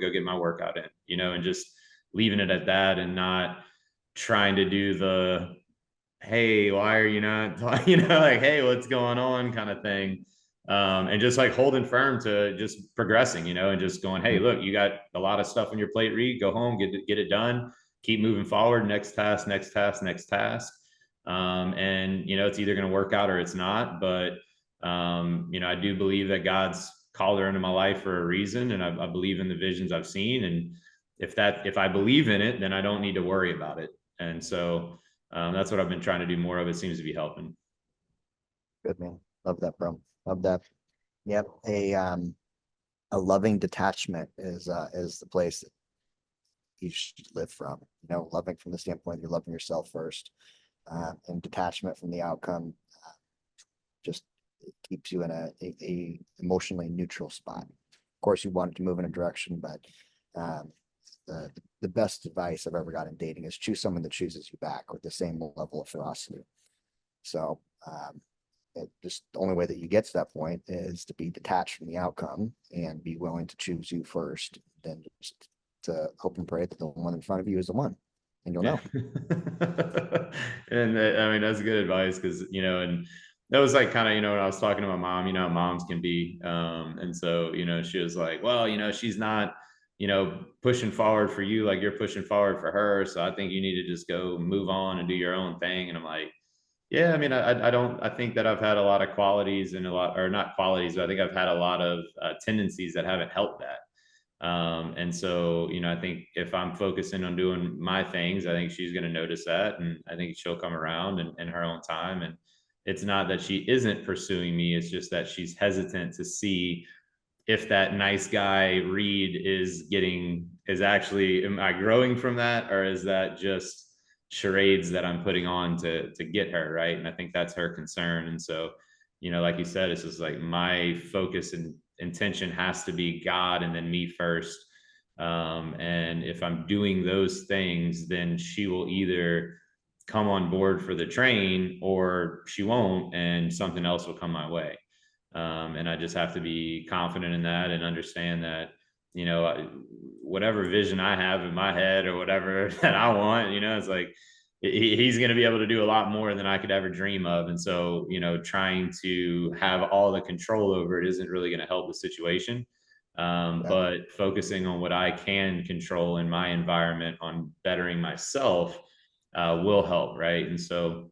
to go get my workout in, and just leaving it at that and not trying to do the, hey, why are you not, like, hey, what's going on kind of thing. And just like holding firm to just progressing, and just going, hey, look, you got a lot of stuff on your plate, Reed, go home, get it done, keep moving forward, next task, next task, next task. And, it's either going to work out or it's not. But, I do believe that God's called her into my life for a reason. And I believe in the visions I've seen. And if I believe in it, then I don't need to worry about it. And so, that's what I've been trying to do more of. It seems to be helping. Good, man. Love that, bro. Love that. Yep. A loving detachment is the place that you should live from. Loving from the standpoint you're loving yourself first, and detachment from the outcome just keeps you in a emotionally neutral spot. Of course, you want it to move in a direction, but the best advice I've ever got in dating is choose someone that chooses you back with the same level of ferocity. So just the only way that you get to that point is to be detached from the outcome and be willing to choose you first, then just to hope and pray that the one in front of you is the one, and you'll know. And I mean, that's good advice because, and that was like kind of, when I was talking to my mom, how moms can be. And so, she was like, well, she's not, pushing forward for you like you're pushing forward for her. So I think you need to just go move on and do your own thing. And I'm like, yeah, I mean, I think that I've had a lot of qualities and or not qualities, but I think I've had a lot of tendencies that haven't helped that. And so, I think if I'm focusing on doing my things, I think she's going to notice that. And I think she'll come around in her own time. And it's not that she isn't pursuing me. It's just that she's hesitant to see if that nice guy Reed is actually, am I growing from that? Or is that just charades that I'm putting on to get her, right? And I think that's her concern. And so, like you said, it's just like my focus and intention has to be God and then me first. And if I'm doing those things, then she will either come on board for the train or she won't, and something else will come my way. And I just have to be confident in that and understand that, whatever vision I have in my head or whatever that I want, it's like he's going to be able to do a lot more than I could ever dream of. And so, trying to have all the control over it isn't really going to help the situation. But focusing on what I can control in my environment on bettering myself will help. Right. And so,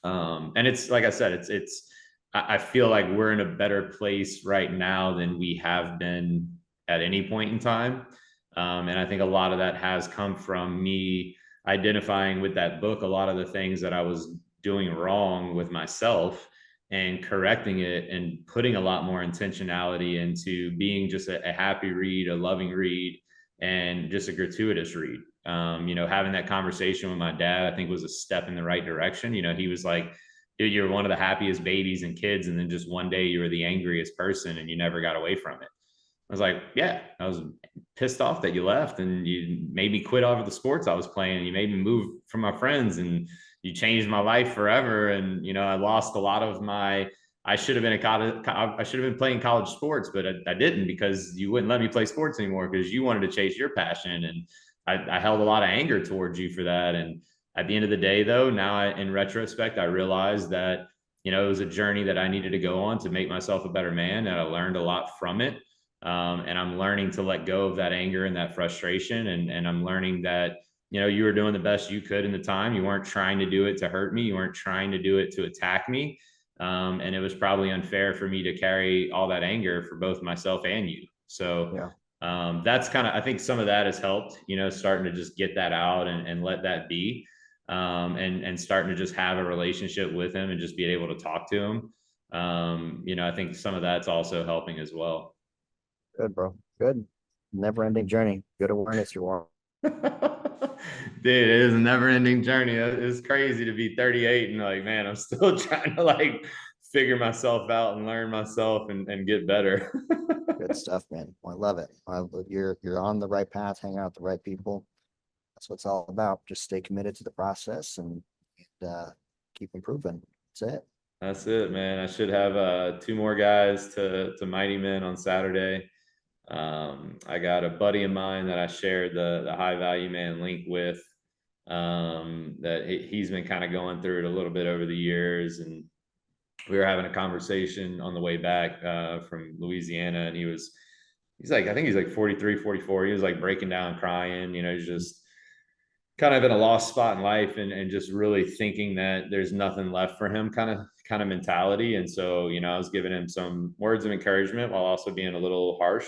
and it's like I said, I feel like we're in a better place right now than we have been at any point in time. And I think a lot of that has come from me identifying with that book a lot of the things that I was doing wrong with myself and correcting it and putting a lot more intentionality into being just a happy Reed, a loving Reed, and just a gratuitous Reed. Having that conversation with my dad, I think was a step in the right direction. He was like, dude, you're one of the happiest babies and kids. And then just one day you were the angriest person and you never got away from it. I was like, yeah, I was pissed off that you left and you made me quit all of the sports I was playing. And you made me move from my friends and you changed my life forever. And, I lost a lot of I should have been I should have been playing college sports, but I didn't because you wouldn't let me play sports anymore because you wanted to chase your passion. And I held a lot of anger towards you for that. And at the end of the day, though, now in retrospect, I realized that, it was a journey that I needed to go on to make myself a better man. And I learned a lot from it. And I'm learning to let go of that anger and that frustration. And I'm learning that, you were doing the best you could in the time. You weren't trying to do it to hurt me. You weren't trying to do it to attack me. And it was probably unfair for me to carry all that anger for both myself and you. So Yeah. that's kind of, I think some of that has helped, starting to just get that out and let that be. And starting to just have a relationship with him and just be able to talk to him. I think some of that's also helping as well. Good, bro. Good. Never ending journey. Good awareness you are. Dude, it is a never ending journey. It's crazy to be 38 and like, man, I'm still trying to like figure myself out and learn myself and get better. Good stuff, man. Well, I love it. You're on the right path, hang out with the right people. That's what it's all about. Just stay committed to the process and keep improving. That's it. That's it, man. I should have two more guys to Mighty Men on Saturday. I got a buddy of mine that I shared the High Value Man link with, that he's been kind of going through it a little bit over the years. And we were having a conversation on the way back from Louisiana, and he's like, I think he's like 43, 44. He was like breaking down, crying, he's just kind of in a lost spot in life, and just really thinking that there's nothing left for him kind of mentality. And so, I was giving him some words of encouragement while also being a little harsh